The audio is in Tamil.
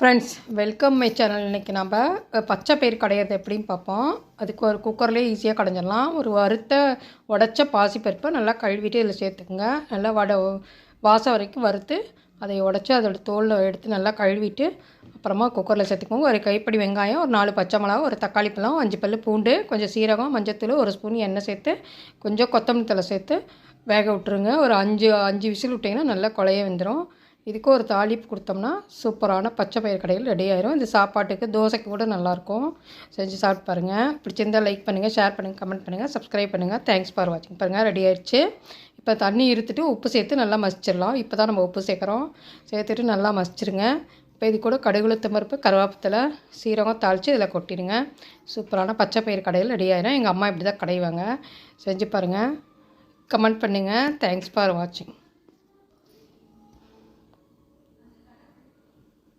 Friends welcome my channel. இன்றைக்கி நம்ம பச்சை பயிர் கடையிறது எப்படின்னு பார்ப்போம். அதுக்கு ஒரு குக்கர்லேயே ஈஸியாக கடைஞ்சிடலாம். ஒரு வறுத்த உடச்ச பாசிப்பருப்பை நல்லா கழுவிட்டு இதில் சேர்த்துக்குங்க. நல்லா வாசம் வரைக்கும் வறுத்து அதை உடச்சி அதோட தோலில் எடுத்து நல்லா கழுவிட்டு அப்புறமா குக்கரில் சேர்த்துக்கோங்க. ஒரு கைப்படி வெங்காயம், ஒரு 4 பச்சை மிளகா, ஒரு தக்காளி பழம், 5 பல் பூண்டு, கொஞ்சம் சீரகம், மஞ்சத்தூள், ஒரு ஸ்பூன் எண்ணெய் சேர்த்து கொஞ்சம் கொத்தமல்லி தழை சேர்த்து வேக விட்டுருங்க. ஒரு 5 விசில் விட்டிங்கன்னா நல்லா குழைய வெந்துடும். இதுக்கு ஒரு தாளிப்பு கொடுத்தோம்னா சூப்பரான பச்சை பயிர் கடையில் ரெடி ஆயிரும். இது சாப்பாட்டுக்கு தோசைக்கு கூட நல்லாயிருக்கும். செஞ்சு சாப்பிட்டு பாருங்கள். பிடிச்சிருந்தால் லைக் பண்ணுங்கள், ஷேர் பண்ணுங்கள், கமெண்ட் பண்ணுங்கள், சப்ஸ்கிரைப் பண்ணுங்கள். தேங்க்ஸ் ஃபார் வாட்சிங். பாருங்கள் ரெடி ஆயிடுச்சு. இப்போ தண்ணி இருத்துட்டு உப்பு சேர்த்து நல்லா மசிச்சிடலாம். இப்போ தான் நம்ம உப்பு சேர்க்குறோம். சேர்த்துட்டு நல்லா மசிச்சிருங்க. இப்போ இது கூட கடுகு, உளுத்தம் பருப்பு, கருவேப்பிலை, சீரகம் தாளித்து இதில் கொட்டிடுங்க. சூப்பரான பச்சை பயிர் கடையில் ரெடி ஆயிரும். எங்கள் அம்மா இப்படி தான் கடைவாங்க. செஞ்சு பாருங்கள், கமெண்ட் பண்ணுங்கள். தேங்க்ஸ் ஃபார் வாட்சிங்.